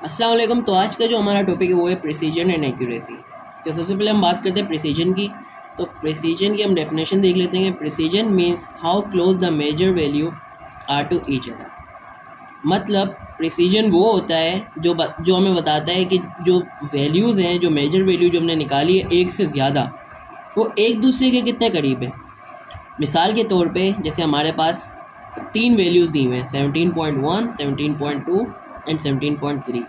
अस्सलाम वालेकुम। तो आज का जो हमारा टॉपिक है वो है प्रिसीजन एंड एक्यूरेसी। तो सबसे पहले हम बात करते हैं प्रिसीजन की। तो प्रिसीजन की हम डेफिनेशन देख लेते हैं। Precision means how close the measure value are to each other. मतलब प्रिसीजन वो होता है जो हमें बताता है कि जो वैल्यूज़ हैं, जो मेजर वैल्यू जो हमने निकाली है एक से ज़्यादा, वो एक दूसरे के कितने करीब है। मिसाल के तौर पे जैसे हमारे पास 3 वैल्यूज़ दी हुए हैं 17.1, 17.2 एंड 17.3,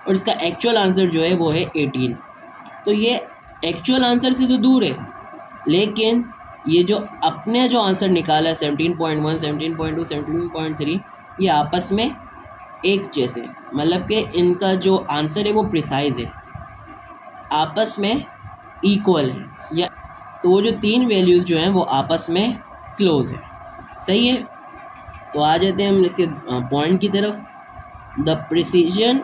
और इसका एक्चुअल आंसर जो है वो है 18। तो ये एक्चुअल आंसर से तो दूर है, लेकिन ये जो अपने जो आंसर निकाला है 17.1, 17.2, 17.3, ये आपस में एक जैसे, मतलब कि इनका जो आंसर है वो प्रिसाइज है, आपस में इक्वल है, या तो वो जो 3 वैल्यूज़ जो हैं वो आपस में क्लोज है। सही है। तो आ जाते हैं हम इसके पॉइंट की तरफ। The precision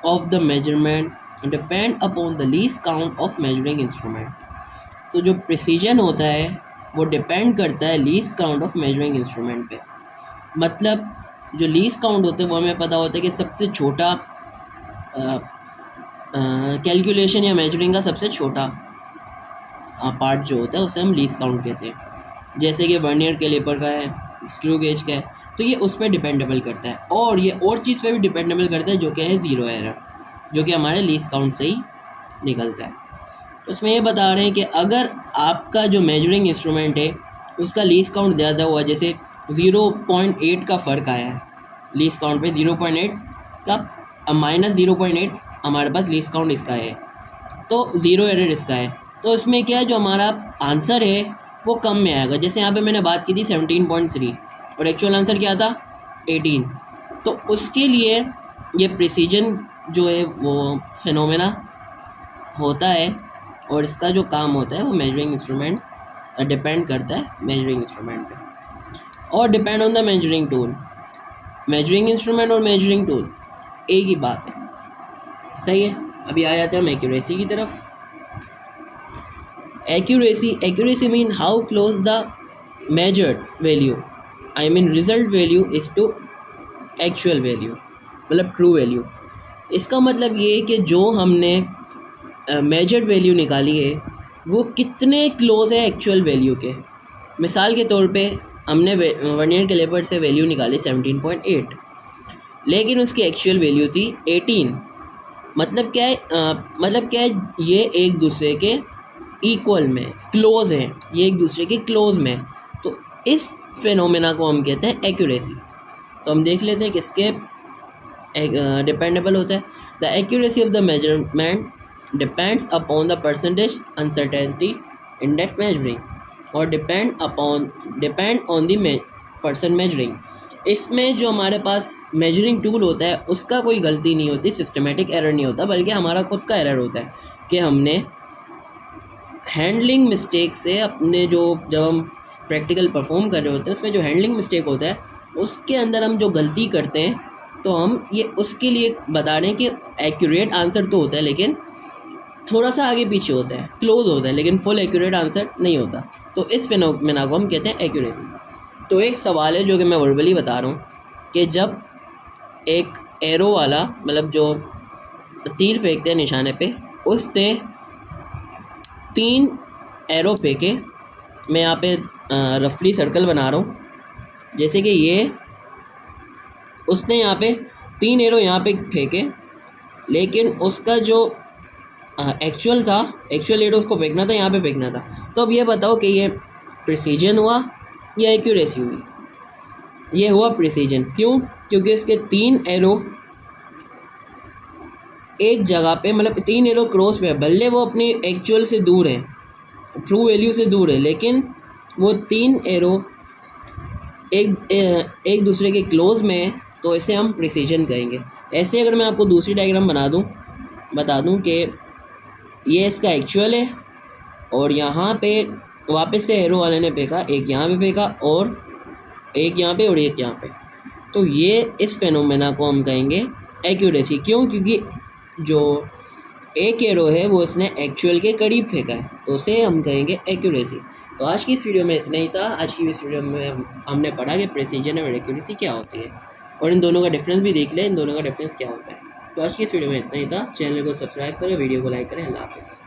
of the measurement depend upon the least count of measuring instrument। तो जो प्रिसीजन होता है वो डिपेंड करता है least count of measuring instrument पे। मतलब जो लीस्ट काउंट होता है वो हमें पता होता है कि सबसे छोटा कैलकुलेशन या मेजरिंग का सबसे छोटा पार्ट जो होता है उसे हम लीस्ट काउंट कहते हैं। जैसे कि वर्नियर कैलिपर का है, स्क्रू गेज का है, तो ये उस पर डिपेंडेबल करता है। और ये और चीज़ पे भी डिपेंडेबल करता है जो कि है ज़ीरो एरर, जो कि हमारे लीस्ट काउंट से ही निकलता है। तो उसमें ये बता रहे हैं कि अगर आपका जो मेजरिंग इंस्ट्रूमेंट है उसका लीस्ट काउंट ज़्यादा हुआ, जैसे 0.8 का फ़र्क आया है लीस्ट काउंट पे, 0.8 का माइनस 0.8 हमारे पास लीस्ट काउंट इसका है, तो ज़ीरो एरर इसका है। तो इसमें क्या है, जो हमारा आंसर है वो कम में आएगा। जैसे यहाँ पे मैंने बात की थी 17.3 और एक्चुअल आंसर क्या था 18, तो उसके लिए ये प्रिसीजन जो है वो फिनोमेना होता है, और इसका जो काम होता है वो मेजरिंग इंस्ट्रूमेंट डिपेंड करता है मेजरिंग इंस्ट्रूमेंट पे, और depend on the measuring tool. Measuring instrument और मेजरिंग टूल एक ही बात है। सही है। अभी आ जाते हैं हम एक्यूरेसी की तरफ। Accuracy mean how close the measured value, I mean result value is to actual value, मतलब ट्रू वैल्यू। इसका मतलब ये है कि जो हमने मेजर्ड वैल्यू निकाली है वो कितने क्लोज है एक्चुअल वैल्यू के। मिसाल के तौर पे हमने वर्नियर कैलिपर से वैल्यू निकाली 17.8, लेकिन उसकी एक्चुअल वैल्यू थी 18। मतलब क्या है, ये एक दूसरे के इक्वल में, क्लोज हैं, ये एक दूसरे के क्लोज में। तो इस फिनोमेना को हम कहते हैं एक्यूरेसी। तो हम देख लेते हैं किसके डिपेंडेबल होता है। The accuracy of the measurement depends upon the percentage uncertainty in that measuring, और depend on the person measuring. इसमें जो हमारे पास मेजरिंग टूल होता है उसका कोई गलती नहीं होती, सिस्टमेटिक एरर नहीं होता, बल्कि हमारा खुद का एरर होता है कि हमने हैंडलिंग मिस्टेक से अपने जब हम प्रैक्टिकल परफॉर्म कर रहे होते हैं उसमें जो हैंडलिंग मिस्टेक होता है उसके अंदर हम जो गलती करते हैं, तो हम ये उसके लिए बता रहे हैं कि एक्यूरेट आंसर तो होता है लेकिन थोड़ा सा आगे पीछे होता है, क्लोज होता है, लेकिन फुल एक्यूरेट आंसर नहीं होता। तो इस फिनोमेना को हम कहते हैं एक्यूरेसी। तो एक सवाल है जो कि मैं वर्बली बता रहा हूँ कि जब एक एरो वाला, मतलब जो तीर फेंकते हैं निशाने पे, उसने 3 एरो फेंके। मैं यहाँ पे रफली सर्कल बना रहा हूँ। जैसे कि ये उसने यहाँ पे 3 एरो यहाँ पे फेंके, लेकिन उसका जो एक्चुअल एरो उसको फेंकना था, यहाँ पे फेंकना था। तो अब ये बताओ कि ये प्रिसीजन हुआ या एक्यूरेसी हुई। ये हुआ प्रिसीजन। क्यों? क्योंकि इसके 3 एरो एक जगह पे, मतलब 3 एरो क्रॉस पे है, भले वो अपनी एक्चुअल से दूर हैं, ट्रू वैल्यू से दूर है, लेकिन वो 3 एरो एक दूसरे के क्लोज में है, तो इसे हम प्रिसीजन कहेंगे। ऐसे अगर मैं आपको दूसरी डायग्राम बता दूं कि ये इसका एक्चुअल है, और यहाँ पे वापस से एरो वाले ने फेंका, एक यहाँ पे फेंका और एक यहाँ पे और एक यहाँ पे, तो ये इस फेनोमेना को हम कहेंगे एक्यूरेसी। क्यों? क्योंकि जो एक एरो है वो इसने एक्चुअल के करीब फेंका है, तो उसे हम कहेंगे एक्यूरेसी। तो आज की इस वीडियो में इतना ही था। आज की इस वीडियो में हमने पढ़ा कि प्रिसीजन और एक्यूरेसी क्या होती है, और इन दोनों का डिफरेंस भी देख लें, इन दोनों का डिफरेंस क्या होता है। तो आज की इस वीडियो में इतना ही था। चैनल को सब्सक्राइब करें, वीडियो को लाइक करें। अल्लाह हाफिज़।